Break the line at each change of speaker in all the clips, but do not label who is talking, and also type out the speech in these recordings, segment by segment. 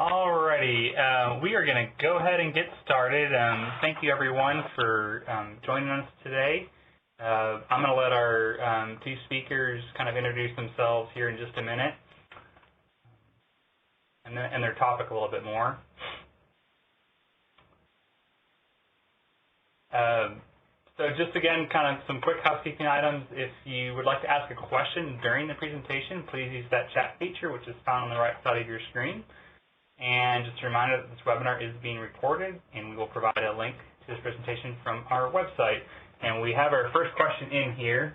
Alrighty, we are going to go ahead and get started. Thank you everyone for joining us today. I'm going to let our two speakers kind of introduce themselves here in just a minute and their topic a little bit more. So just again, kind of some quick housekeeping items. If you would like to ask a question during the presentation, please use that chat feature, which is found on the right side of your screen. And just a reminder that this webinar is being recorded, and we will provide a link to this presentation from our website. And we have our first question in here.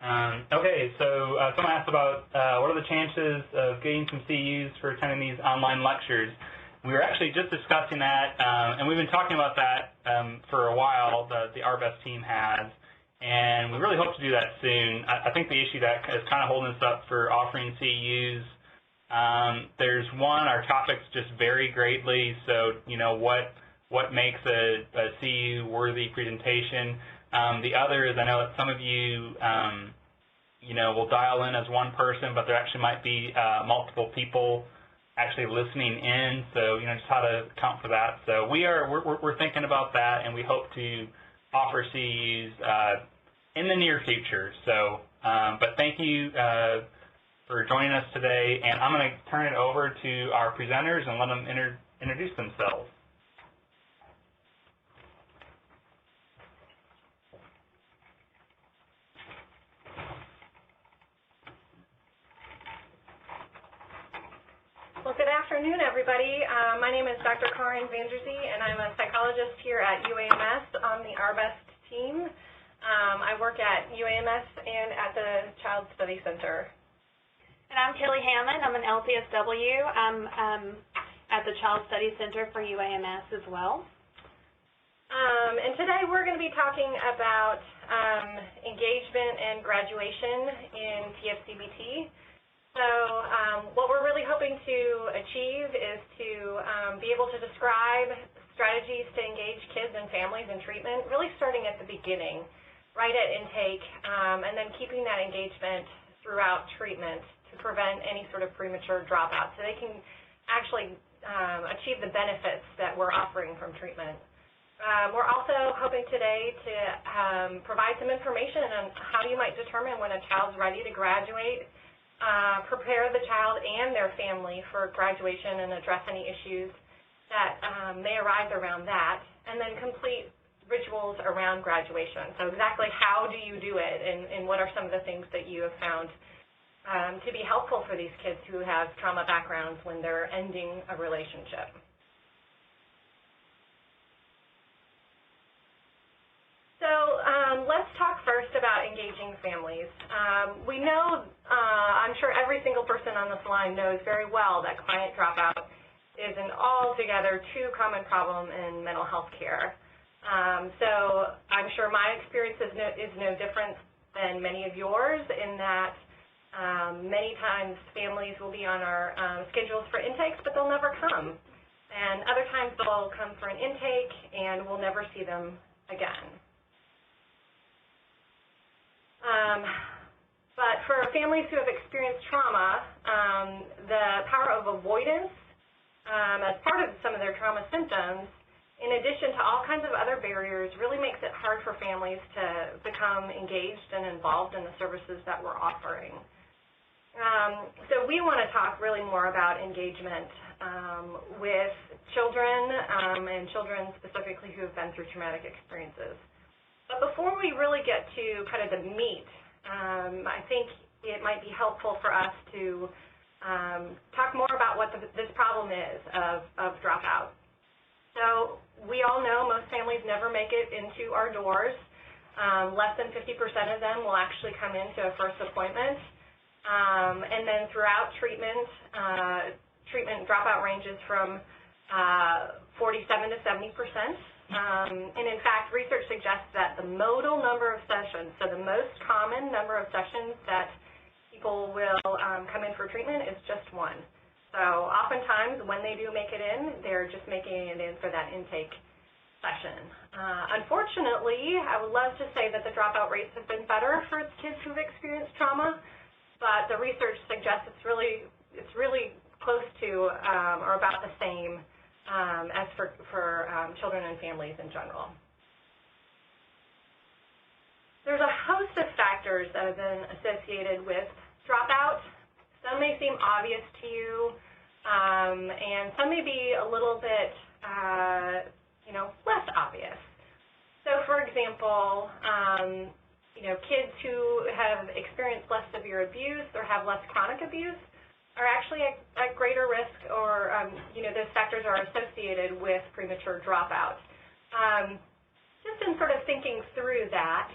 Okay, so someone asked about what are the chances of getting some CUs for attending these online lectures. We were actually just discussing that, and we've been talking about that for a while, the RBEST team has, and we really hope to do that soon. I think the issue that is kind of holding us up for offering CUs, there's one, our topics just vary greatly, so you know what makes a CU worthy presentation. The other is I know that some of you, you know, will dial in as one person, but there actually might be multiple people actually listening in, so you know just how to account for that. So we're thinking about that, and we hope to offer CUs in the near future. So, but thank you for joining us today, and I'm going to turn it over to our presenters and let them introduce themselves.
Well, good afternoon, everybody. My name is Dr. Karin Vanderzee, and I'm a psychologist here at UAMS on the RBEST team. I work at UAMS and at the Child Study Center.
And I'm Kelly Hammond. I'm an LCSW. I'm at the Child Study Center for UAMS as well.
And today we're going to be talking about engagement and graduation in TF-CBT. So what we're really hoping to achieve is to be able to describe strategies to engage kids and families in treatment, really starting at the beginning, right at intake, and then keeping that engagement throughout treatment to prevent any sort of premature dropout, so they can actually achieve the benefits that we're offering from treatment. We're also hoping today to provide some information on how you might determine when a child's ready to graduate, prepare the child and their family for graduation and address any issues that may arise around that, and then complete rituals around graduation. So exactly how do you do it, and what are some of the things that you have found to be helpful for these kids who have trauma backgrounds when they're ending a relationship. So let's talk first about engaging families. We know, I'm sure every single person on this line knows very well that client dropout is an altogether too common problem in mental health care. So I'm sure my experience is no different than many of yours, in that many times families will be on our schedules for intakes, but they'll never come. And other times they'll come for an intake and we'll never see them again. But for families who have experienced trauma, the power of avoidance as part of some of their trauma symptoms, in addition to all kinds of other barriers, really makes it hard for families to become engaged and involved in the services that we're offering. So we want to talk really more about engagement with children, and children specifically who have been through traumatic experiences. But before we really get to kind of the meat, I think it might be helpful for us to talk more about what this problem is of dropout. So we all know most families never make it into our doors. Less than 50% of them will actually come into a first appointment. And then throughout treatment, treatment dropout ranges from 47 to 70%. And in fact, research suggests that the modal number of sessions, so the most common number of sessions that people will come in for treatment, is just one. So oftentimes when they do make it in, they're just making it in for that intake session. Unfortunately, I would love to say that the dropout rates have been better for kids who've experienced trauma, but the research suggests it's really close to or about the same as for children and families in general. There's a host of factors that have been associated with dropout. Some may seem obvious to you, and some may be a little bit, less obvious. So, for example, kids who have experienced less severe abuse or have less chronic abuse are actually at greater risk, or, those factors are associated with premature dropout. Just in sort of thinking through that,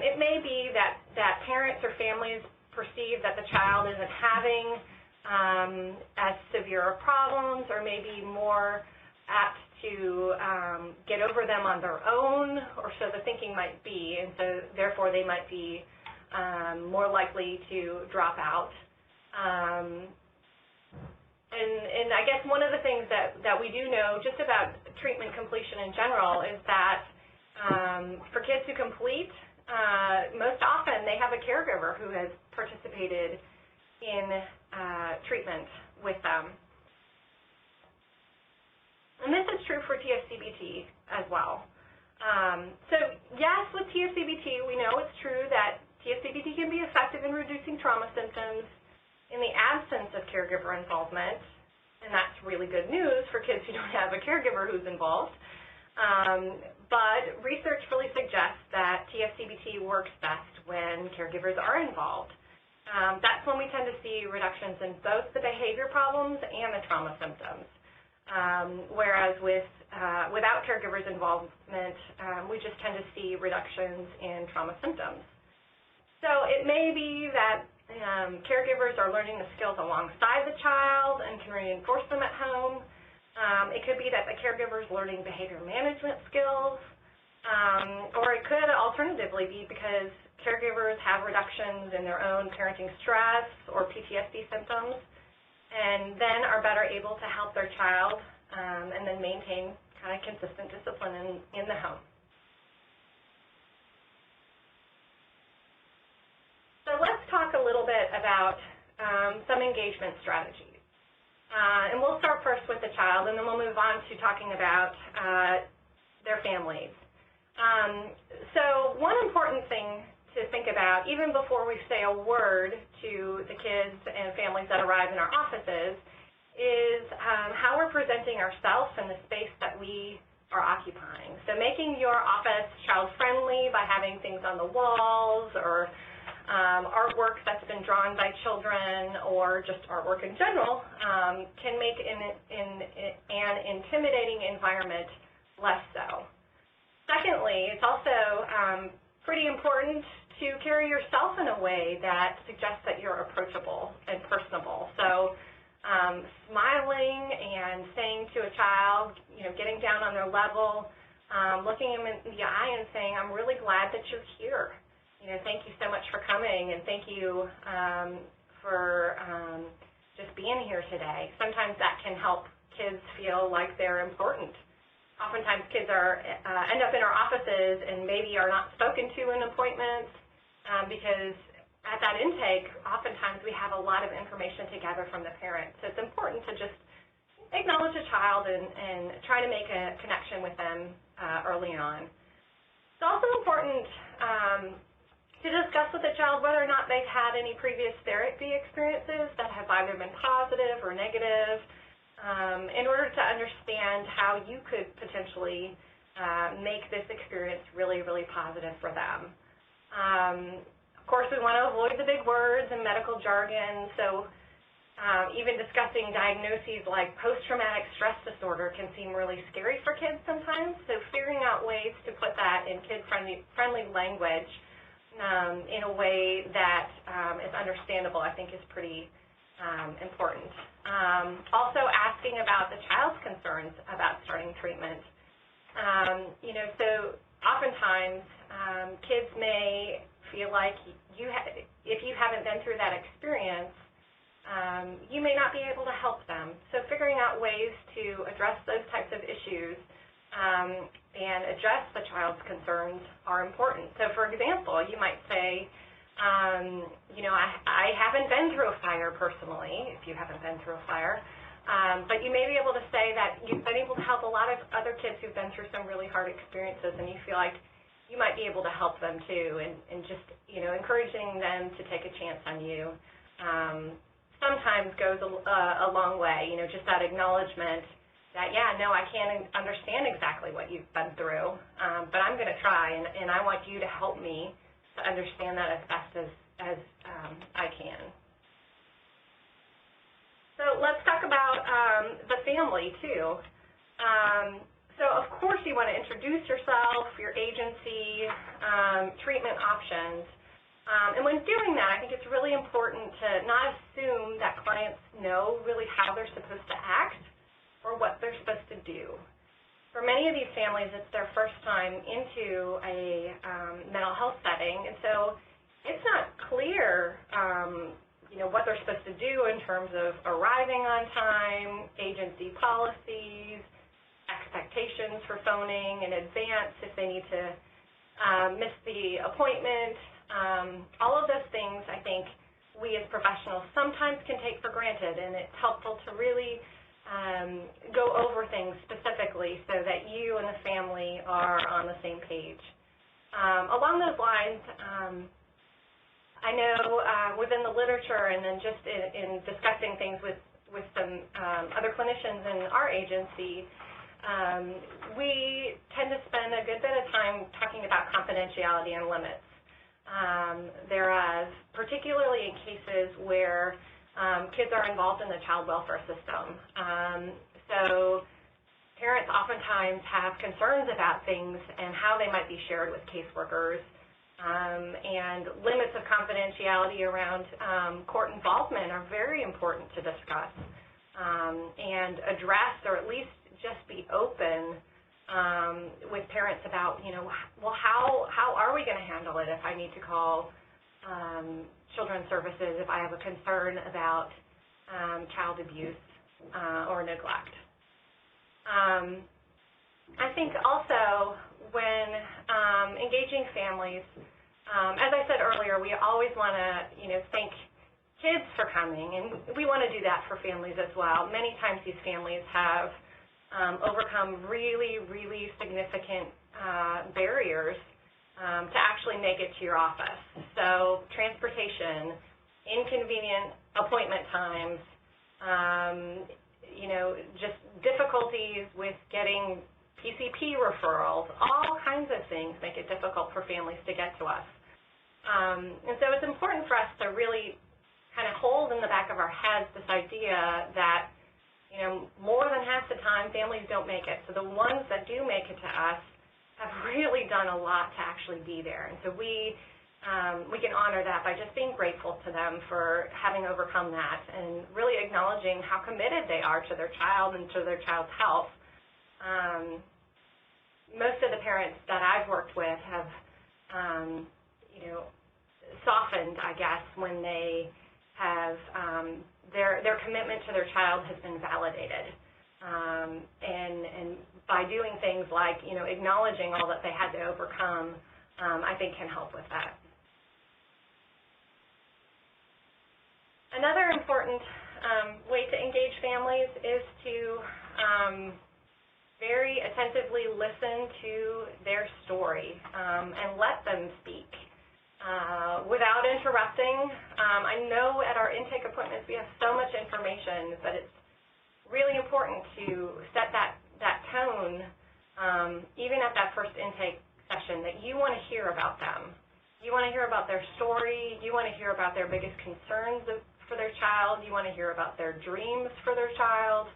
it may be that parents or families perceive that the child isn't having as severe problems, or maybe more apt to get over them on their own, or so the thinking might be, and so therefore they might be more likely to drop out. And I guess one of the things that we do know just about treatment completion in general is that for kids who complete, most often they have a caregiver who has participated in treatment with them. And this is true for TF-CBT as well. So yes, with TF-CBT, we know it's true that TF-CBT can be effective in reducing trauma symptoms in the absence of caregiver involvement, and that's really good news for kids who don't have a caregiver who's involved. But research really suggests that TF-CBT works best when caregivers are involved. That's when we tend to see reductions in both the behavior problems and the trauma symptoms. Whereas without caregivers' involvement, we just tend to see reductions in trauma symptoms. So it may be that caregivers are learning the skills alongside the child and can reinforce them at home. It could be that the caregiver is learning behavior management skills, or it could alternatively be because caregivers have reductions in their own parenting stress or PTSD symptoms, and then are better able to help their child and then maintain kind of consistent discipline in the home. So let's talk a little bit about some engagement strategies. And we'll start first with the child, and then we'll move on to talking about their families. So one important thing to think about, even before we say a word to the kids and families that arrive in our offices, is how we're presenting ourselves in the space that we are occupying. So making your office child-friendly by having things on the walls, or artwork that's been drawn by children, or just artwork in general, can make an intimidating environment less so. Secondly, it's also pretty important to carry yourself in a way that suggests that you're approachable and personable. So smiling and saying to a child, getting down on their level, looking them in the eye and saying, I'm really glad that you're here. Thank you so much for coming, and thank you for just being here today. Sometimes that can help kids feel like they're important. Oftentimes kids end up in our offices and maybe are not spoken to in appointments because at that intake, oftentimes we have a lot of information to gather from the parents. So it's important to just acknowledge a child and try to make a connection with them early on. It's also important to discuss with the child whether or not they've had any previous therapy experiences that have either been positive or negative, in order to understand how you could potentially make this experience really, really positive for them. Of course, we want to avoid the big words and medical jargon, so even discussing diagnoses like post-traumatic stress disorder can seem really scary for kids sometimes, so figuring out ways to put that in kid-friendly language in a way that is understandable, I think, is pretty important. Also asking about the child's concerns about starting treatment. So oftentimes kids may feel like if you haven't been through that experience, you may not be able to help them. So figuring out ways to address those types of issues and address the child's concerns are important. So for example, you might say, You know, I haven't been through a fire personally, if you haven't been through a fire, but you may be able to say that you've been able to help a lot of other kids who've been through some really hard experiences, and you feel like you might be able to help them too, and just, you know, encouraging them to take a chance on you sometimes goes a long way. You know, just that acknowledgement that, yeah, no, I can't understand exactly what you've been through, but I'm going to try, and I want you to help me to understand that as best as I can. So let's talk about the family, too. So, of course, you want to introduce yourself, your agency, treatment options. And when doing that, I think it's really important to not assume that clients know really how they're supposed to act or what they're supposed to do. For many of these families, it's their first time into a mental health setting, and so it's not clear, you know, what they're supposed to do in terms of arriving on time, agency policies, expectations for phoning in advance if they need to miss the appointment. All of those things, I think, we as professionals sometimes can take for granted, and it's helpful to really go over things specifically so that you and the family are on the same page. Along those lines, I know within the literature and then just in discussing things with some other clinicians in our agency, we tend to spend a good bit of time talking about confidentiality and limits. Particularly in cases where kids are involved in the child welfare system. So parents oftentimes have concerns about things and how they might be shared with caseworkers, and limits of confidentiality around court involvement are very important to discuss and address, or at least just be open with parents about, you know, well, how are we going to handle it if I need to call Children's Services if I have a concern about child abuse or neglect. I think also when engaging families, as I said earlier, we always want to, you know, thank kids for coming, and we want to do that for families as well. Many times these families have overcome really, really significant barriers to actually make it to your office. So transportation, inconvenient appointment times, you know, just difficulties with getting PCP referrals, all kinds of things make it difficult for families to get to us. And so it's important for us to really kind of hold in the back of our heads this idea that, you know, more than half the time families don't make it. So the ones that do make it to us have really done a lot to actually be there. And so we can honor that by just being grateful to them for having overcome that and really acknowledging how committed they are to their child and to their child's health. Most of the parents that I've worked with have, you know, softened, I guess, when they have their commitment to their child has been validated. And by doing things like, you know, acknowledging all that they had to overcome, I think can help with that. Another important way to engage families is to very attentively listen to their story and let them speak without interrupting. I know at our intake appointments we have so much information, but it's really important to set that tone, even at that first intake session, that you want to hear about them. You want to hear about their story. You want to hear about their biggest concerns for their child. You want to hear about their dreams for their child.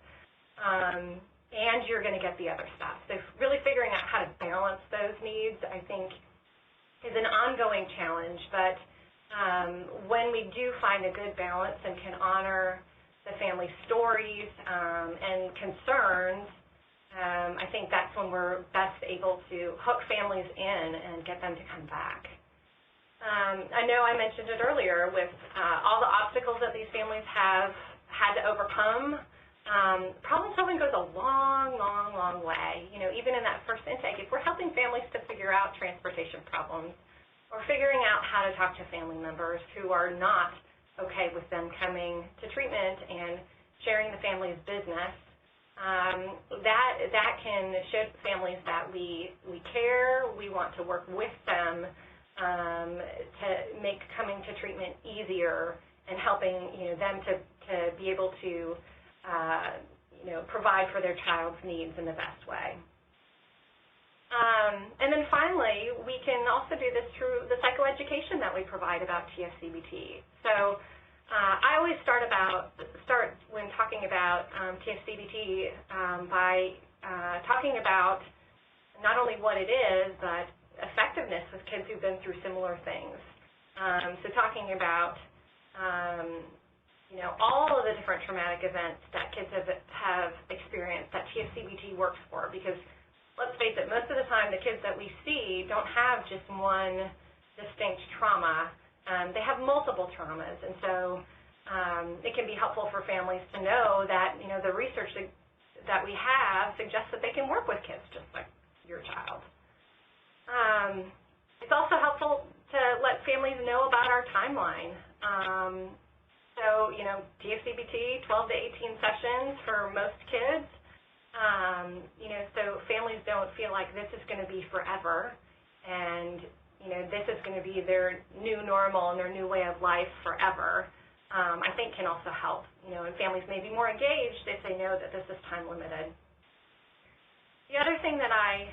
And you're going to get the other stuff. So really figuring out how to balance those needs, I think, is an ongoing challenge. But when we do find a good balance and can honor the family stories and concerns, I think that's when we're best able to hook families in and get them to come back. I know I mentioned it earlier with all the obstacles that these families have had to overcome. Problem solving goes a long, long, long way. You know, even in that first intake, if we're helping families to figure out transportation problems, or figuring out how to talk to family members who are not okay with them coming to treatment and sharing the family's business. That can show families that we care, we want to work with them to make coming to treatment easier and helping them to be able to provide for their child's needs in the best way. And then finally, we can also do this through the psychoeducation that we provide about TF-CBT. So I always start when talking about TF-CBT by talking about not only what it is, but effectiveness with kids who've been through similar things. So talking about all of the different traumatic events that kids have experienced that TF-CBT works for, because let's face it, most of the time the kids that we see don't have just one distinct trauma. They have multiple traumas, and so it can be helpful for families to know that the research that we have suggests that they can work with kids just like your child. It's also helpful to let families know about our timeline. So TF-CBT, 12 to 18 sessions for most kids. So families don't feel like this is going to be forever, and this is going to be their new normal and their new way of life forever. I think can also help. And families may be more engaged if they know that this is time limited. The other thing that I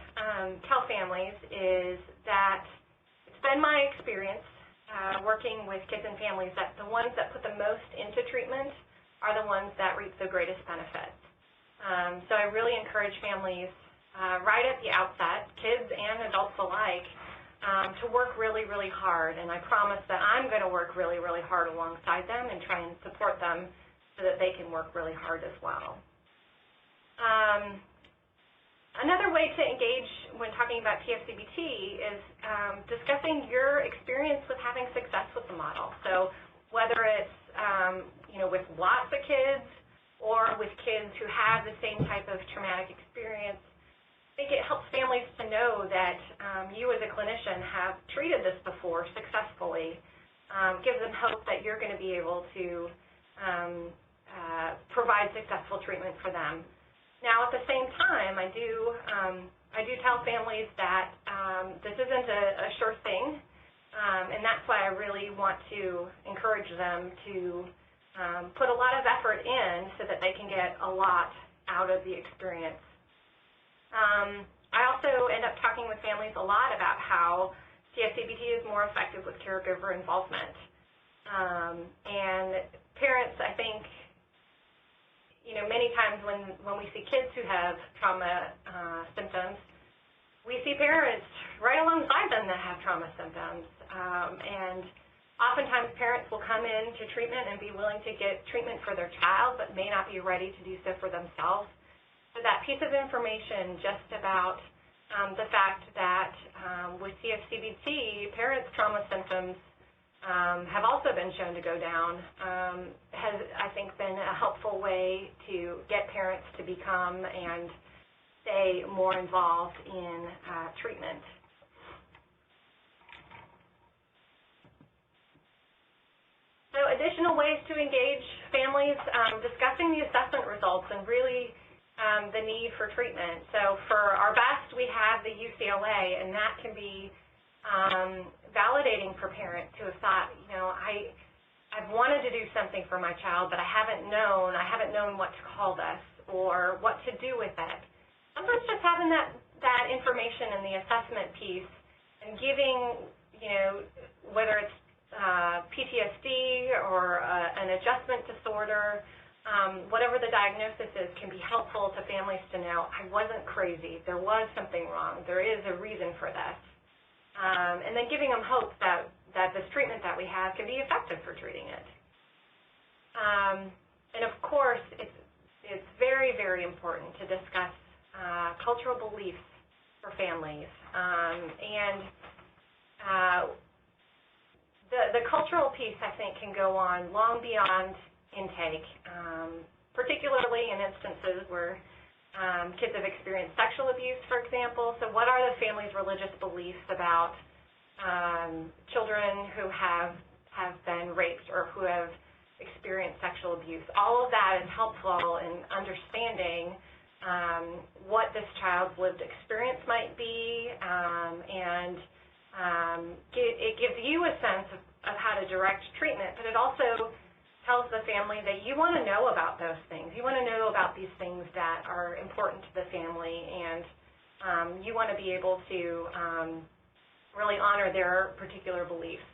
tell families is that it's been my experience working with kids and families that the ones that put the most into treatment are the ones that reap the greatest benefits. So I really encourage families right at the outset, kids and adults alike, to work really, really hard. And I promise that I'm going to work really, really hard alongside them and try and support them so that they can work really hard as well. Another way to engage when talking about TF-CBT is discussing your experience with having success with the model. So whether it's with lots of kids or with kids who have the same type of traumatic experience, I think it helps families to know that you as a clinician have treated this before successfully. Gives them hope that you're going to be able to provide successful treatment for them. Now, at the same time, I do tell families that this isn't a sure thing, and that's why I really want to encourage them to put a lot of effort in so that they can get a lot out of the experience. I also end up talking with families a lot about how TF-CBT is more effective with caregiver involvement. And parents, I think, many times when we see kids who have trauma symptoms, we see parents right alongside them that have trauma symptoms. And oftentimes parents will come in to treatment and be willing to get treatment for their child, but may not be ready to do so for themselves. So that piece of information just about the fact that with TF-CBT, parents' trauma symptoms have also been shown to go down, has, I think, been a helpful way to get parents to become and stay more involved in treatment. So additional ways to engage families, discussing the assessment results and really the need for treatment. So for our best, we have the UCLA, and that can be validating for parents who have thought, I've wanted to do something for my child, but I haven't known what to call this or what to do with it. Sometimes just having that information in the assessment piece and giving, whether it's PTSD or an adjustment disorder, whatever the diagnosis is, can be helpful to families to know, I wasn't crazy, there was something wrong, there is a reason for this. And then giving them hope that this treatment that we have can be effective for treating it. And of course, it's very, very important to discuss cultural beliefs for families. The cultural piece, I think, can go on long beyond intake, particularly in instances where kids have experienced sexual abuse, for example. So what are the family's religious beliefs about children who have been raped or who have experienced sexual abuse. All of that is helpful in understanding what this child's lived experience might be, and it gives you a sense of how to direct treatment, but it also tells the family that you want to know about those things. You want to know about these things that are important to the family, and you want to be able to really honor their particular beliefs.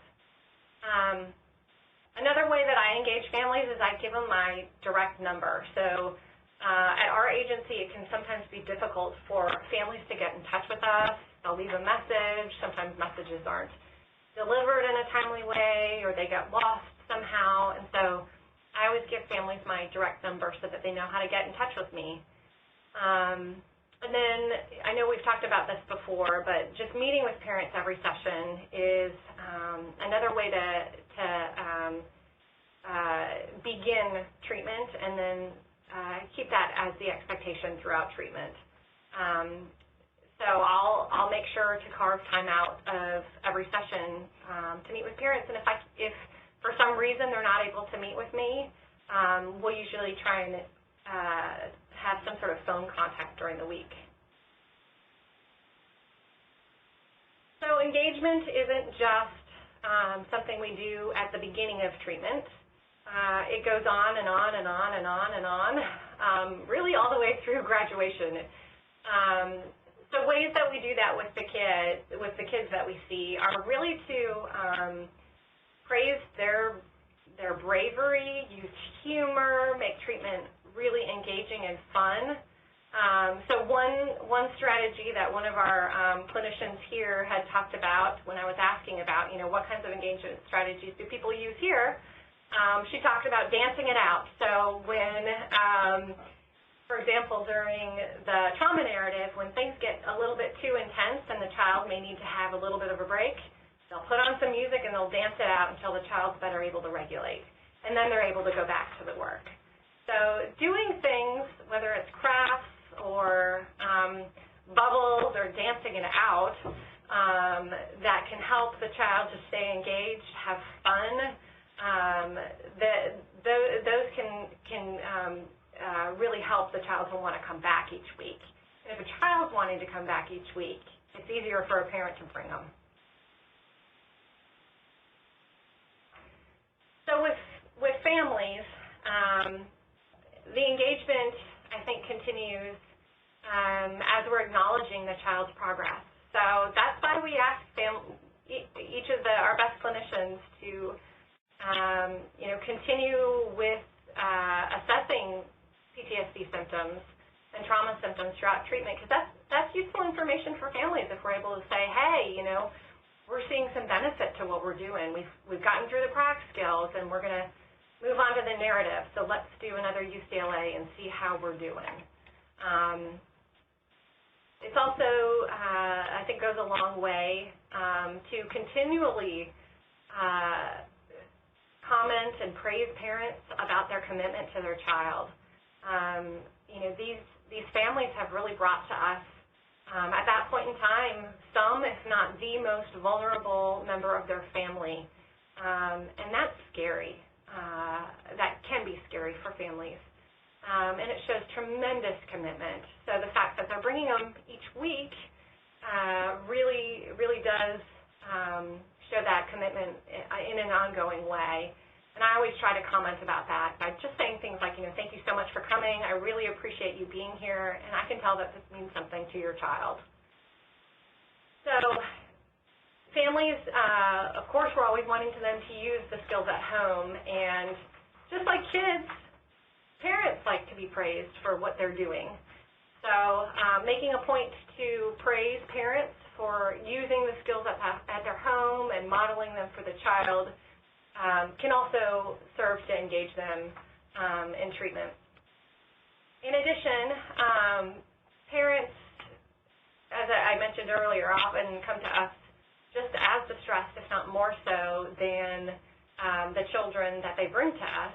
Another way that I engage families is I give them my direct number. So at our agency, it can sometimes be difficult for families to get in touch with us. They'll leave a message. Sometimes messages aren't delivered in a timely way, or they get lost somehow. And so I always give families my direct number so that they know how to get in touch with me. And then I know we've talked about this before, but just meeting with parents every session is another way to begin treatment, and then keep that as the expectation throughout treatment. So I'll make sure to carve time out of every session to meet with parents, and if for some reason they're not able to meet with me, we'll usually try and have some sort of phone contact during the week. So engagement isn't just something we do at the beginning of treatment. It goes on and on and on and on and on, really all the way through graduation. So ways that we do that with the kids that we see are really to praise their bravery, use humor, make treatment really engaging and fun. So one strategy that one of our clinicians here had talked about when I was asking about, what kinds of engagement strategies do people use here, she talked about dancing it out. So when, for example, during the trauma narrative, when things get a little bit too intense and the child may need to have a little bit of a break, they'll put on some music and they'll dance it out until the child's better able to regulate. And then they're able to go back to the work. So doing things, whether it's crafts or bubbles or dancing it out, that can help the child to stay engaged, have fun, those can really help the child to want to come back each week. And if a child's wanting to come back each week, it's easier for a parent to bring them. So with families, the engagement, I think, continues as we're acknowledging the child's progress. So that's why we ask each of our best clinicians to continue with assessing PTSD symptoms and trauma symptoms throughout treatment, because that's useful information for families if we're able to say, hey, we're seeing some benefit to what we're doing. We've gotten through the prac skills, and we're going to move on to the narrative. So let's do another UCLA and see how we're doing. It's also, I think, goes a long way to continually comment and praise parents about their commitment to their child. These families have really brought to us, at that point in time, some, if not the most vulnerable member of their family. And that's scary. That can be scary for families. And it shows tremendous commitment. So the fact that they're bringing them each week really does show that commitment in an ongoing way. And I always try to comment about that by just saying things like, thank you so much for coming. I really appreciate you being here, and I can tell that this means something to your child. So families, of course, we're always wanting them to use the skills at home, and just like kids, parents like to be praised for what they're doing. So making a point to praise parents for using the skills at their home and modeling them for the child can also serve to engage them in treatment. In addition, parents, as I mentioned earlier, often come to us just as distressed, if not more so, than the children that they bring to us.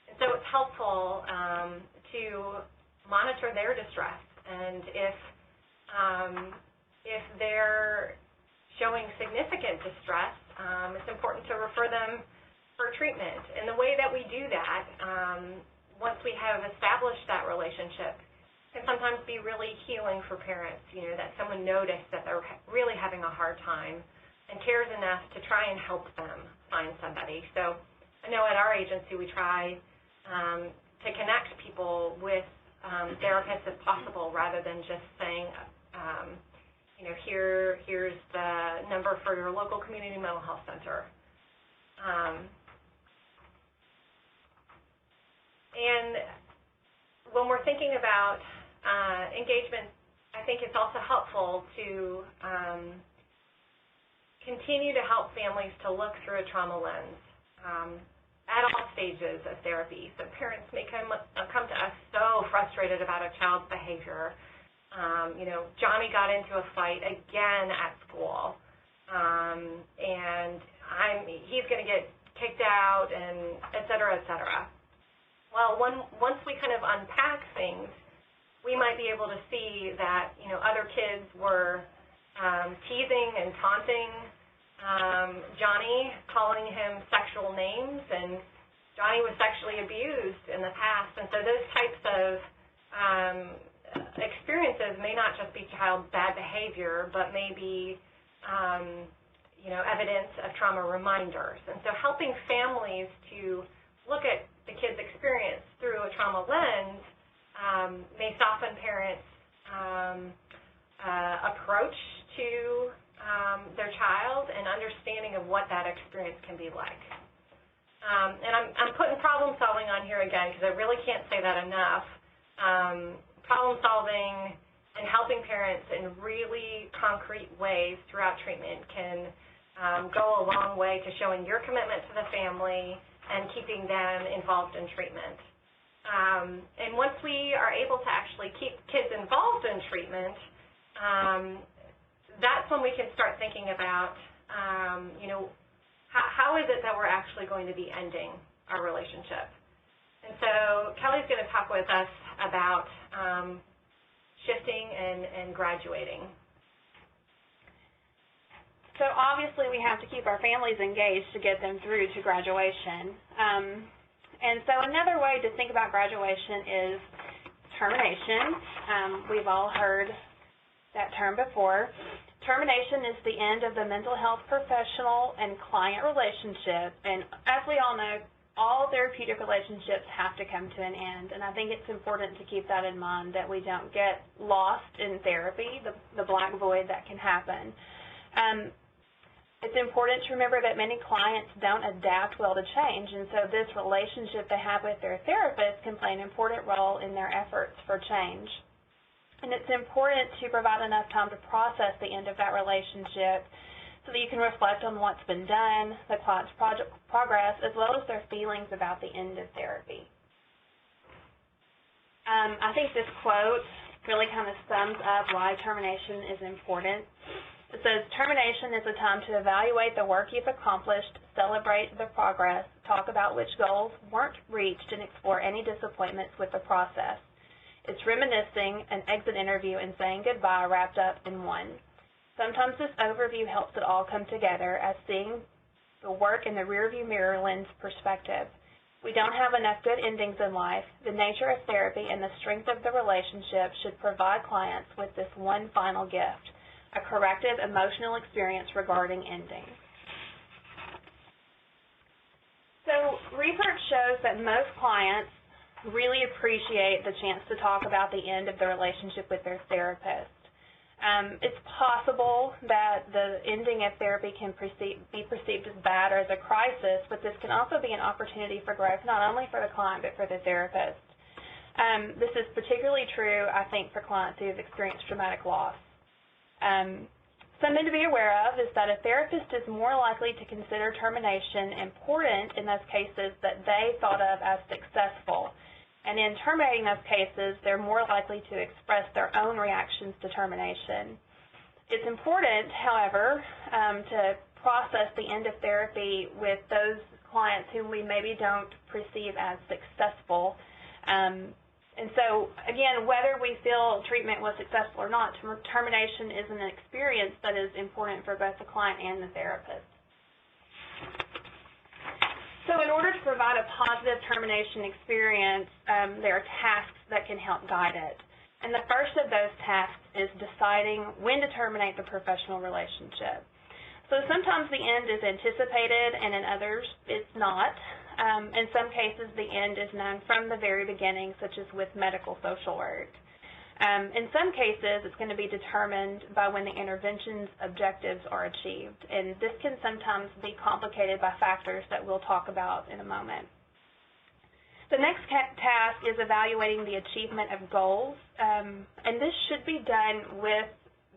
And so it's helpful to monitor their distress, and if they're showing significant distress, it's important to refer them for treatment. And the way that we do that, once we have established that relationship, can sometimes be really healing for parents, that someone noticed that they're really having a hard time and cares enough to try and help them find somebody. So I know at our agency we try to connect people with therapists if possible, rather than just saying, here's the number for your local community mental health center. And when we're thinking about engagement, I think it's also helpful to continue to help families to look through a trauma lens at all stages of therapy. So parents may come to us so frustrated about a child's behavior. Johnny got into a fight again at school, and he's going to get kicked out, and et cetera, et cetera. Well, once we kind of unpack things, we might be able to see that, other kids were teasing and taunting Johnny, calling him sexual names, and Johnny was sexually abused in the past. And so those types of experiences may not just be child bad behavior, but may be, evidence of trauma reminders. And so helping families to look at the kid's experience through a trauma lens may soften parents' approach to their child and understanding of what that experience can be like. And I'm putting problem solving on here again because I really can't say that enough. Problem solving and helping parents in really concrete ways throughout treatment can go a long way to showing your commitment to the family and keeping them involved in treatment. And once we are able to actually keep kids involved in treatment, that's when we can start thinking about, how is it that we're actually going to be ending our relationship? And so Kelly's going to talk with us about shifting and graduating.
So obviously we have to keep our families engaged to get them through to graduation. And so another way to think about graduation is termination. We've all heard that term before. Termination is the end of the mental health professional and client relationship, and as we all know, all therapeutic relationships have to come to an end, and I think it's important to keep that in mind, that we don't get lost in therapy, the black void that can happen. It's important to remember that many clients don't adapt well to change, and so this relationship they have with their therapist can play an important role in their efforts for change. And it's important to provide enough time to process the end of that relationship so that you can reflect on what's been done, the client's progress, as well as their feelings about the end of therapy. I think this quote really kind of sums up why termination is important. It says, termination is a time to evaluate the work you've accomplished, celebrate the progress, talk about which goals weren't reached, and explore any disappointments with the process. It's reminiscing, an exit interview, and saying goodbye wrapped up in one. Sometimes this overview helps it all come together as seeing the work in the rearview mirror lends perspective. We don't have enough good endings in life. The nature of therapy and the strength of the relationship should provide clients with this one final gift, a corrective emotional experience regarding ending. So research shows that most clients really appreciate the chance to talk about the end of the relationship with their therapist. It's possible that the ending of therapy can be perceived as bad or as a crisis, but this can also be an opportunity for growth, not only for the client, but for the therapist. This is particularly true, I think, for clients who have experienced traumatic loss. Something to be aware of is that a therapist is more likely to consider termination important in those cases that they thought of as successful. And in terminating those cases, they're more likely to express their own reactions to termination. It's important, however, to process the end of therapy with those clients whom we maybe don't perceive as successful. And so, again, whether we feel treatment was successful or not, termination is an experience that is important for both the client and the therapist. So in order to provide a positive termination experience, there are tasks that can help guide it. And the first of those tasks is deciding when to terminate the professional relationship. So sometimes the end is anticipated, and in others it's not. In some cases, the end is known from the very beginning, such as with medical social work. In some cases, it's going to be determined by when the intervention's objectives are achieved, and this can sometimes be complicated by factors that we'll talk about in a moment. The next task is evaluating the achievement of goals, and this should be done with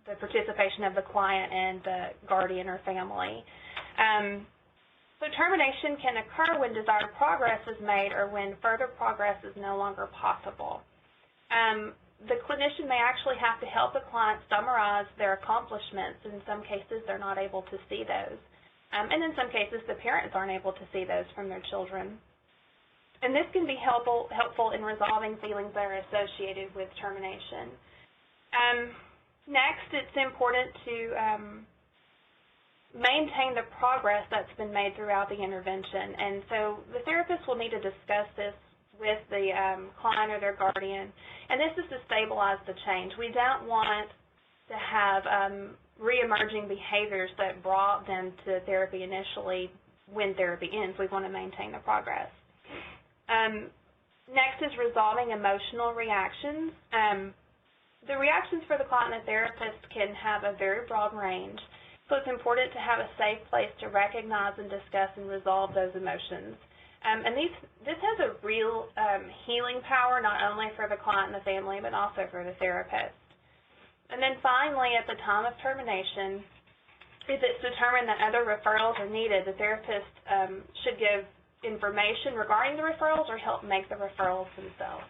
the participation of the client and the guardian or family. So termination can occur when desired progress is made or when further progress is no longer possible. The clinician may actually have to help the client summarize their accomplishments. In some cases, they're not able to see those. And in some cases, the parents aren't able to see those from their children. And this can be helpful in resolving feelings that are associated with termination. Next, it's important to maintain the progress that's been made throughout the intervention. And so the therapist will need to discuss this with the client or their guardian, and this is to stabilize the change. We don't want to have re-emerging behaviors that brought them to therapy initially when therapy ends. We want to maintain the progress. Next is resolving emotional reactions. The reactions for the client and the therapist can have a very broad range, so it's important to have a safe place to recognize and discuss and resolve those emotions. And this has a real healing power, not only for the client and the family, but also for the therapist. And then finally, at the time of termination, if it's determined that other referrals are needed, the therapist should give information regarding the referrals or help make the referrals themselves.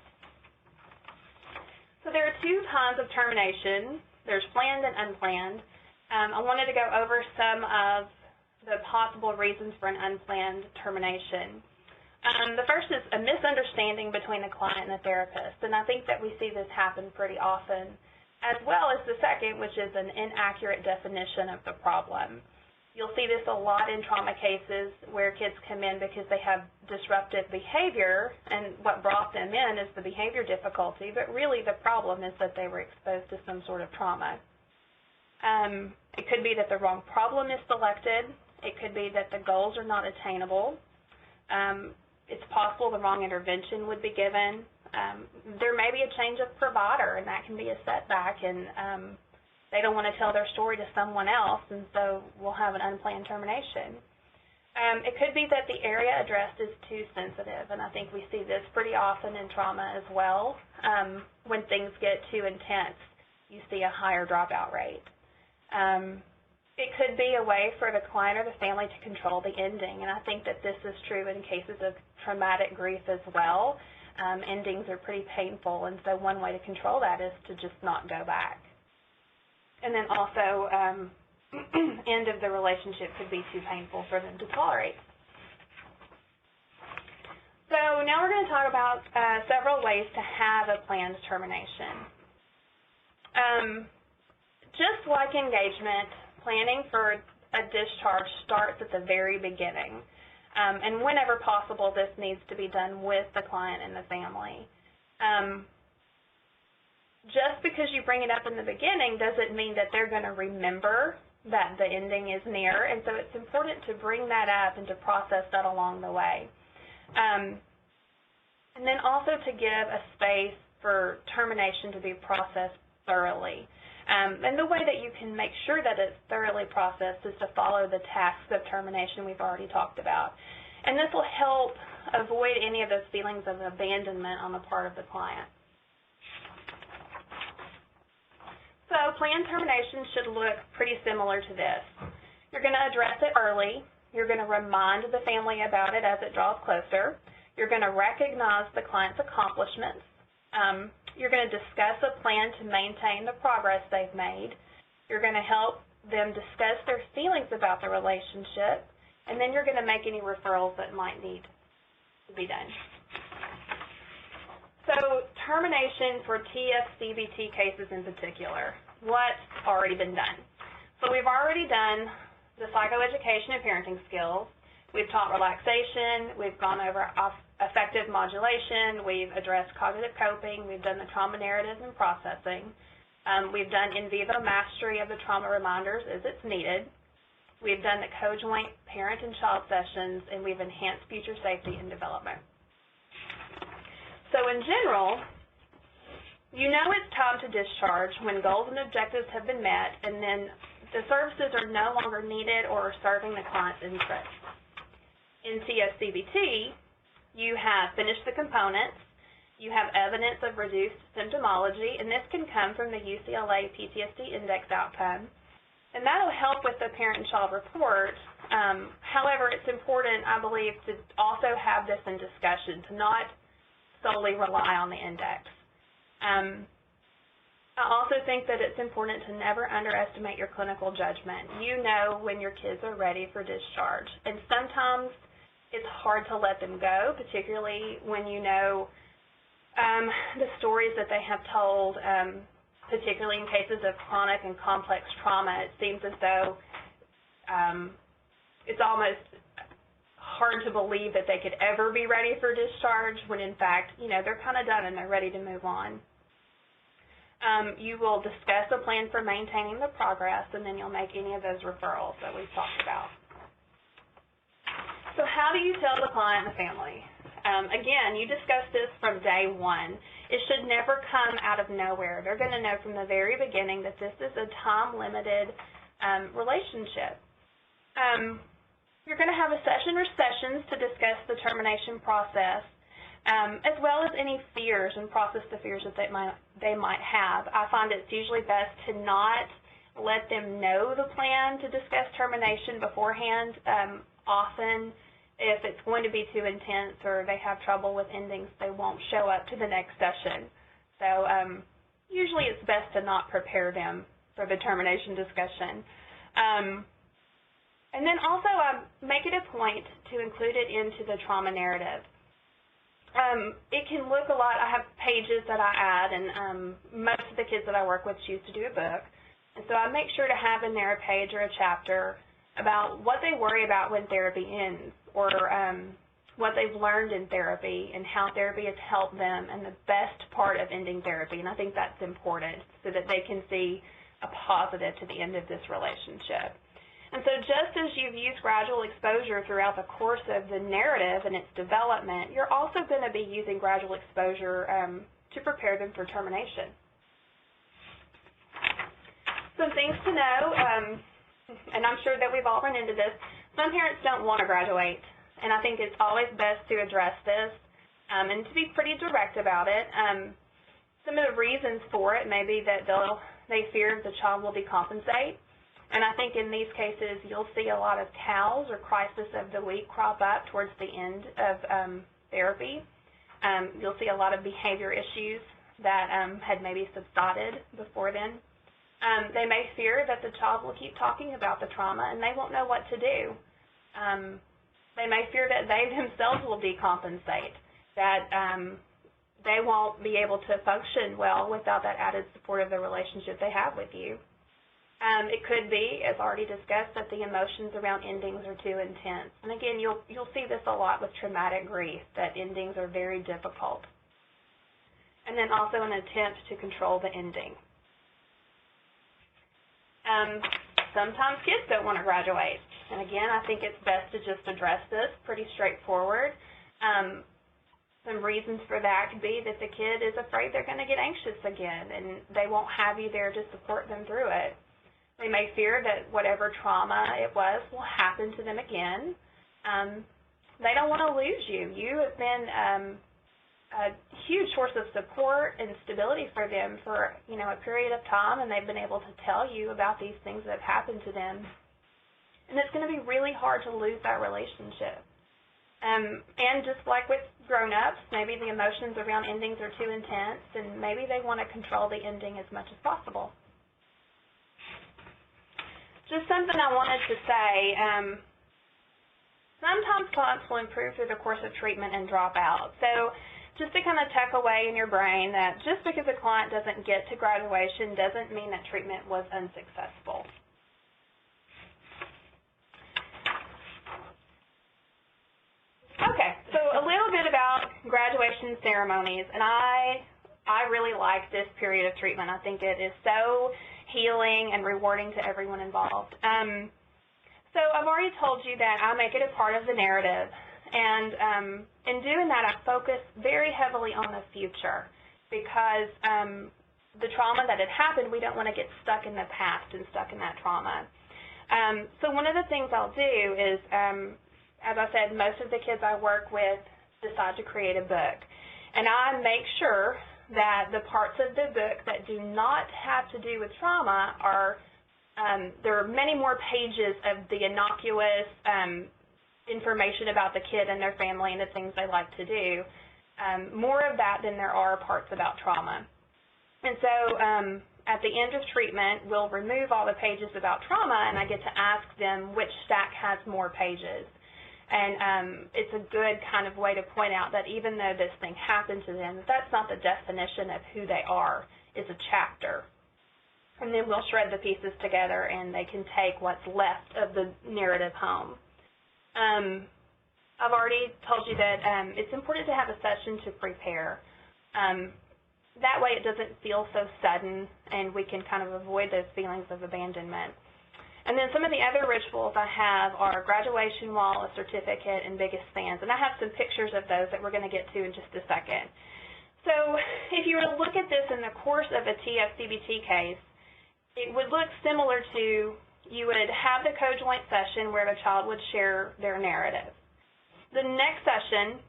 So there are two kinds of termination. There's planned and unplanned. I wanted to go over some of the possible reasons for an unplanned termination. The first is a misunderstanding between the client and the therapist, and I think that we see this happen pretty often, as well as the second, which is an inaccurate definition of the problem. You'll see this a lot in trauma cases where kids come in because they have disruptive behavior, and what brought them in is the behavior difficulty, but really the problem is that they were exposed to some sort of trauma. It could be that the wrong problem is selected. It could be that the goals are not attainable. It's possible the wrong intervention would be given. There may be a change of provider, and that can be a setback, and they don't want to tell their story to someone else, and so we'll have an unplanned termination. It could be that the area addressed is too sensitive, and I think we see this pretty often in trauma as well. When things get too intense, you see a higher dropout rate. It could be a way for the client or the family to control the ending, and I think that this is true in cases of traumatic grief as well. Endings are pretty painful, and so one way to control that is to just not go back. And then also, end of the relationship could be too painful for them to tolerate. So now we're going to talk about several ways to have a planned termination. Just like engagement, planning for a discharge starts at the very beginning. And whenever possible, this needs to be done with the client and the family. Just because you bring it up in the beginning doesn't mean that they're going to remember that the ending is near, and so it's important to bring that up and to process that along the way. And then also to give a space for termination to be processed thoroughly. And the way that you can make sure that it's thoroughly processed is to follow the tasks of termination we've already talked about. And this will help avoid any of those feelings of abandonment on the part of the client. So planned termination should look pretty similar to this. You're going to address it early. You're going to remind the family about it as it draws closer. You're going to recognize the client's accomplishments. You're going to discuss a plan to maintain the progress they've made. You're going to help them discuss their feelings about the relationship, and then you're going to make any referrals that might need to be done. So termination for TF-CBT cases in particular, what's already been done? So we've already done the psychoeducation and parenting skills. We've taught relaxation. We've gone over affective modulation. We've addressed cognitive coping. We've done the trauma narrative and processing. We've done in vivo mastery of the trauma reminders as it's needed. We've done the co-joint parent and child sessions, and we've enhanced future safety and development. So in general, you know it's time to discharge when goals and objectives have been met, and then the services are no longer needed or are serving the client's interests. In TF-CBT, you have finished the components, you have evidence of reduced symptomology, and this can come from the UCLA PTSD index outcome, and that will help with the parent and child report. However, it's important, I believe, to also have this in discussion, to not solely rely on the index. I also think that it's important to never underestimate your clinical judgment. You know when your kids are ready for discharge, and sometimes it's hard to let them go, particularly when you know the stories that they have told, particularly in cases of chronic and complex trauma. It seems as though it's almost hard to believe that they could ever be ready for discharge when, in fact, you know, they're kind of done and they're ready to move on. You will discuss a plan for maintaining the progress, and then you'll make any of those referrals that we've talked about. So how do you tell the client and the family? Again, you discuss this from day one. It should never come out of nowhere. They're going to know from the very beginning that this is a time-limited relationship. You're going to have a session or sessions to discuss the termination process, as well as any fears and process the fears that they might have. I find it's usually best to not let them know the plan to discuss termination beforehand. Often, if it's going to be too intense or they have trouble with endings, they won't show up to the next session. So usually it's best to not prepare them for the termination discussion. And then also make it a point to include it into the trauma narrative. It can look a lot. I have pages that I add, and most of the kids that I work with choose to do a book. And so I make sure to have in there a page or a chapter about what they worry about when therapy ends, or what they've learned in therapy and how therapy has helped them, and the best part of ending therapy. And I think that's important so that they can see a positive to the end of this relationship. And so just as you've used gradual exposure throughout the course of the narrative and its development, you're also going to be using gradual exposure to prepare them for termination. Some things to know, and I'm sure that we've all run into this. Some parents don't want to graduate, and I think it's always best to address this and to be pretty direct about it. Some of the reasons for it may be that they fear the child will decompensate, and I think in these cases you'll see a lot of TALs or crisis of the week crop up towards the end of therapy. You'll see a lot of behavior issues that had maybe subsided before then. They may fear that the child will keep talking about the trauma and they won't know what to do. They may fear that they themselves will decompensate, that they won't be able to function well without that added support of the relationship they have with you. It could be, as already discussed, that the emotions around endings are too intense. And again, you'll see this a lot with traumatic grief, that endings are very difficult. And then also an attempt to control the ending. Sometimes kids don't want to graduate. And again, I think it's best to just address this pretty straightforward. Some reasons for that could be that the kid is afraid they're going to get anxious again and they won't have you there to support them through it. They may fear that whatever trauma it was will happen to them again. They don't want to lose you. You have been a huge source of support and stability for them for, a period of time, and they've been able to tell you about these things that have happened to them. And it's going to be really hard to lose that relationship. And just like with grown-ups, maybe the emotions around endings are too intense, and maybe they want to control the ending as much as possible. Just something I wanted to say, sometimes clients will improve through the course of treatment and drop out. So just to kind of tuck away in your brain that just because a client doesn't get to graduation doesn't mean that treatment was unsuccessful. Okay, so a little bit about graduation ceremonies, and I really like this period of treatment. I think it is so healing and rewarding to everyone involved. So I've already told you that I make it a part of the narrative, and in doing that, I focus very heavily on the future because the trauma that had happened, we don't want to get stuck in the past and stuck in that trauma. So one of the things I'll do is, as I said, most of the kids I work with decide to create a book. And I make sure that the parts of the book that do not have to do with trauma are, there are many more pages of the innocuous information about the kid and their family and the things they like to do, more of that than there are parts about trauma. And so at the end of treatment, we'll remove all the pages about trauma, and I get to ask them which stack has more pages. And it's a good kind of way to point out that even though this thing happened to them, that's not the definition of who they are. It's a chapter. And then we'll shred the pieces together, and they can take what's left of the narrative home. I've already told you that it's important to have a session to prepare. That way it doesn't feel so sudden, and we can kind of avoid those feelings of abandonment. And then some of the other rituals I have are graduation wall, a certificate, and biggest fans. And I have some pictures of those that we're going to get to in just a second. So if you were to look at this in the course of a TF-CBT case, it would look similar to, you would have the co-joint session where the child would share their narrative. The next session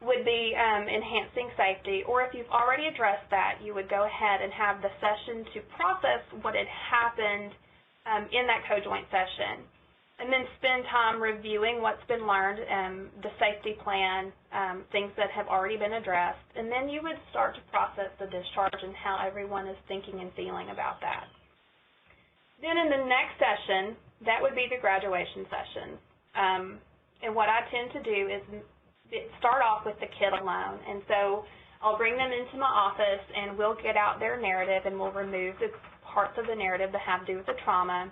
would be enhancing safety, or if you've already addressed that, you would go ahead and have the session to process what had happened in that co-joint session, and then spend time reviewing what's been learned, the safety plan, things that have already been addressed, and then you would start to process the discharge and how everyone is thinking and feeling about that. Then in the next session, that would be the graduation session, and what I tend to do is start off with the kid alone, and so I'll bring them into my office and we'll get out their narrative and we'll remove the parts of the narrative that have to do with the trauma,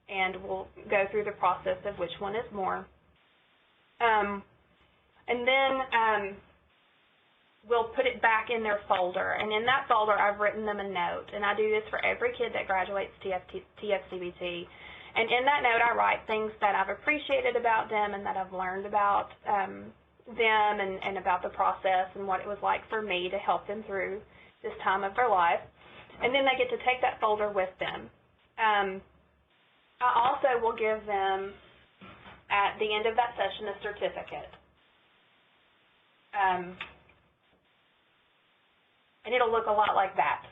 and we'll go through the process of which one is more. And then we'll put it back in their folder, and in that folder I've written them a note, and I do this for every kid that graduates TF-CBT. And in that note I write things that I've appreciated about them and that I've learned about them and about the process and what it was like for me to help them through this time of their life. And then they get to take that folder with them. I also will give them, at the end of that session, a certificate. And it'll look a lot like that.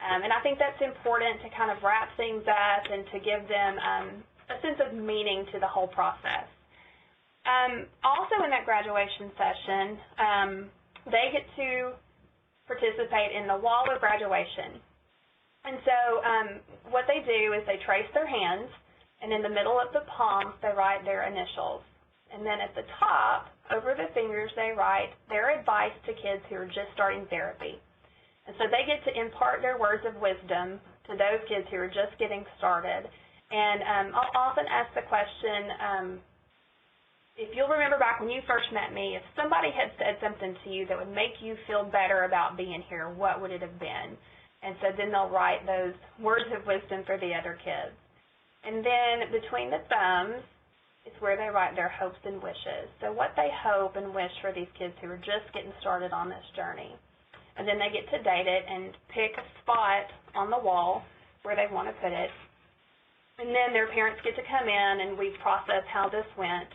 And I think that's important to kind of wrap things up and to give them a sense of meaning to the whole process. Also in that graduation session, they get to participate in the wall of graduation. And so what they do is they trace their hands, and in the middle of the palms they write their initials. And then at the top, over the fingers, they write their advice to kids who are just starting therapy. And so they get to impart their words of wisdom to those kids who are just getting started. And I'll often ask the question, if you'll remember back when you first met me, if somebody had said something to you that would make you feel better about being here, what would it have been? And so then they'll write those words of wisdom for the other kids. And then between the thumbs is where they write their hopes and wishes. So what they hope and wish for these kids who are just getting started on this journey. And then they get to date it and pick a spot on the wall where they want to put it. And then their parents get to come in and we process how this went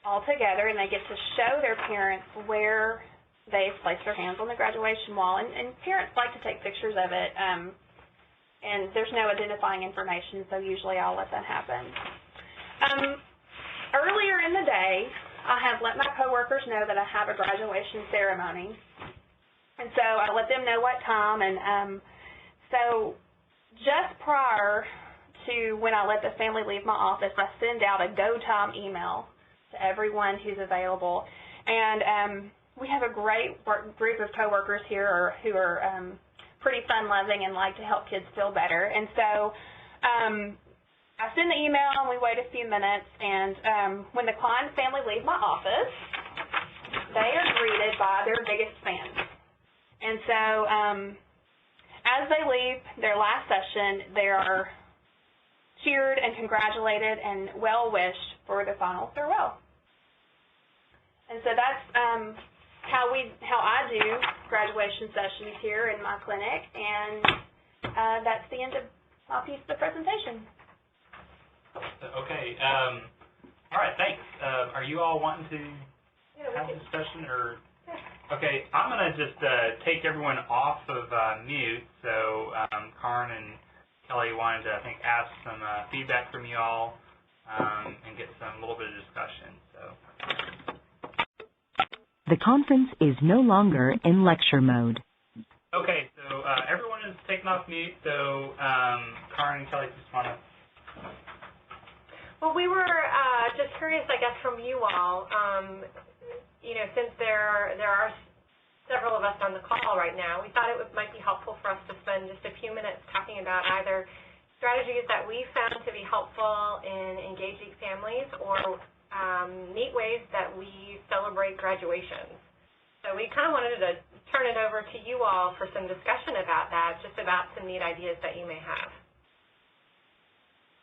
all together, and they get to show their parents where they've placed their hands on the graduation wall, and parents like to take pictures of it, and there's no identifying information, so usually I'll let that happen. Earlier in the day, I have let my coworkers know that I have a graduation ceremony, and so I let them know what time, and so just prior to when I let the family leave my office, I send out a go time email to everyone who's available, and we have a great group of coworkers here who are pretty fun-loving and like to help kids feel better. And so I send the email, and we wait a few minutes, and when the client's family leaves my office, they are greeted by their biggest fans. And so as they leave their last session, they are cheered and congratulated and well-wished for the final farewell. And so that's how I do graduation sessions here in my clinic, and that's the end of my piece of the presentation.
Okay. All right, thanks. Are you all wanting to have a discussion? Or okay, I'm going to just take everyone off of mute. So Karin and Kelly wanted to, I think, ask some feedback from you all and get a little bit of discussion. So.
The conference is no longer in lecture mode.
Okay, so everyone is taken off mute. So Karin and Kelly just want to.
Well, we were just curious, I guess, from you all. Since there are several of us on the call right now, we thought it might be helpful for us to spend just a few minutes talking about either strategies that we found to be helpful in engaging families or neat ways that we celebrate graduations. So we kind of wanted to turn it over to you all for some discussion about that, just about some neat ideas that you may have.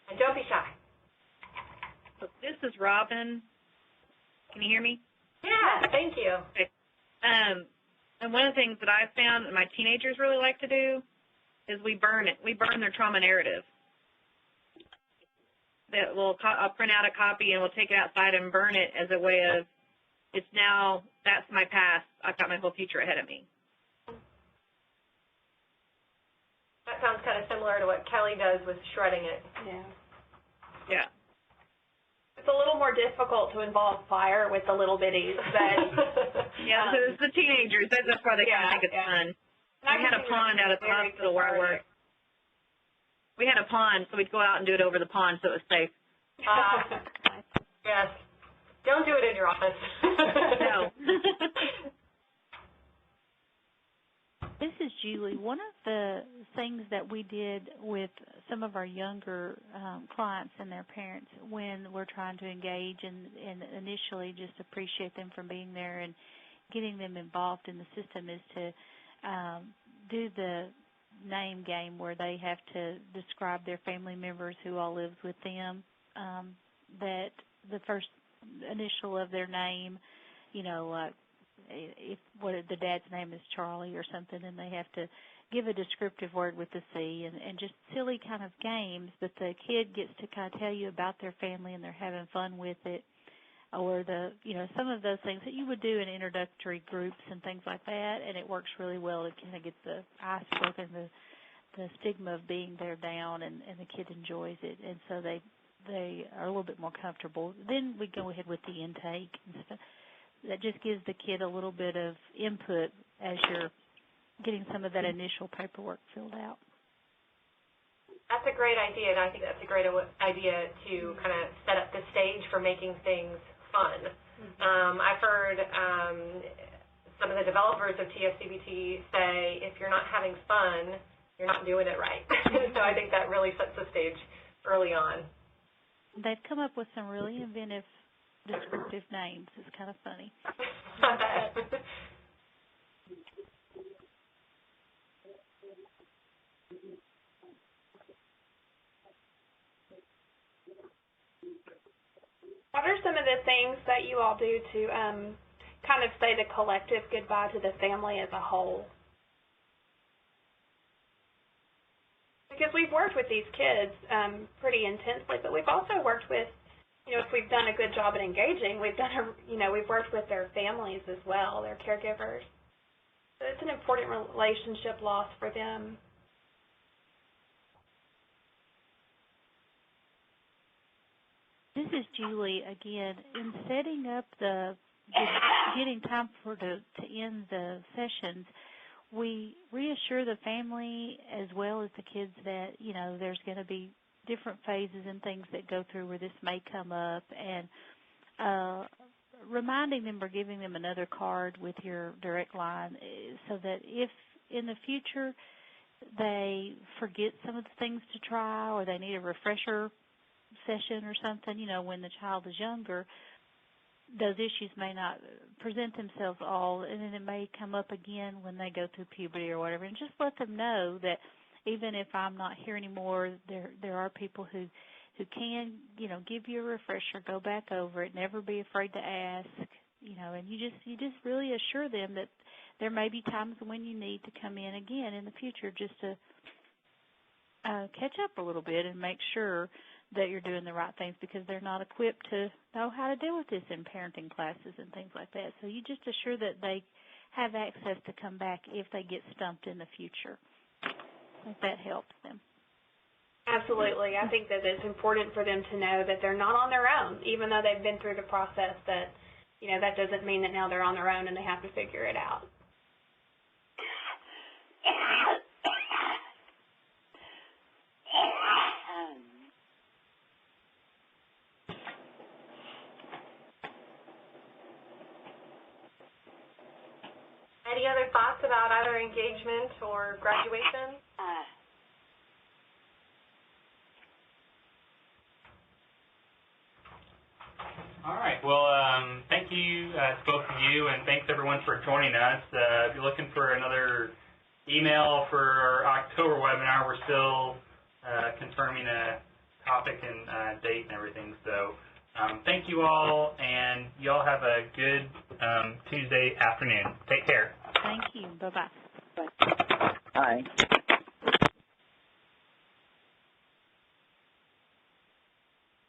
And don't be shy.
This is Robin. Can you hear me?
Yeah, thank you.
Okay. And one of the things that I've found that my teenagers really like to do is we burn it. We burn their trauma narrative. I'll print out a copy and we'll take it outside and burn it as a way of, that's my past. I've got my whole future ahead of me.
That sounds kind of similar to what Kelly does with shredding it.
Yeah.
Yeah.
It's a little more difficult to involve fire with the little bitties, but
yeah, so it's the teenagers. That's why they kind of think it's fun. We had a pond out at the hospital where I worked. We had a pond, so we'd go out and do it over the pond so it was safe.
Yes. Don't do it in your office.
No.
This is Julie. One of the things that we did with some of our younger clients and their parents when we're trying to engage and initially just appreciate them for being there and getting them involved in the system is to do the name game where they have to describe their family members who all lives with them, that the first initial of their name, like if the dad's name is Charlie or something, and they have to give a descriptive word with the C and just silly kind of games, but the kid gets to kind of tell you about their family and they're having fun with it, or some of those things that you would do in introductory groups and things like that, and it works really well to kind of get the ice broken, the stigma of being there down, and the kid enjoys it, and so they are a little bit more comfortable. Then we go ahead with the intake and stuff. That just gives the kid a little bit of input as you're getting some of that initial paperwork filled out.
That's a great idea, and I think that's a great idea to kind of set up the stage for making things fun. I've heard some of the developers of TF-CBT say, if you're not having fun, you're not doing it right. So I think that really sets the stage early on.
They've come up with some really inventive descriptive names. It's kind of funny.
what are some of the things that you all do to kind of say the collective goodbye to the family as a whole? Because we've worked with these kids pretty intensely, but we've also worked with, if we've done a good job at engaging, we've worked with their families as well, their caregivers. So it's an important relationship loss for them.
This is Julie again. In setting up getting time to end the sessions, we reassure the family as well as the kids that, there's going to be different phases and things that go through where this may come up, and reminding them or giving them another card with your direct line so that if in the future they forget some of the things to try or they need a refresher session or something, you know, when the child is younger, those issues may not present themselves all, and then it may come up again when they go through puberty or whatever. And just let them know that even if I'm not here anymore, there are people who can, you know, give you a refresher, go back over it, never be afraid to ask, you know, and you just really assure them that there may be times when you need to come in again in the future just to catch up a little bit and make sure that you're doing the right things, because they're not equipped to know how to deal with this in parenting classes and things like that. So you just assure that they have access to come back if they get stumped in the future. If that helps them.
Absolutely. I think that it's important for them to know that they're not on their own, even though they've been through the process. That, you know, that doesn't mean that now they're on their own and they have to figure it out.
Any other thoughts about either engagement or graduation?
All right. Well, thank you to both of you, and thanks everyone for joining us. If you're looking for another email for our October webinar, we're still confirming a topic and date and everything. So thank you all, and you all have a good Tuesday afternoon. Take care.
Thank you. Bye-bye.
Bye.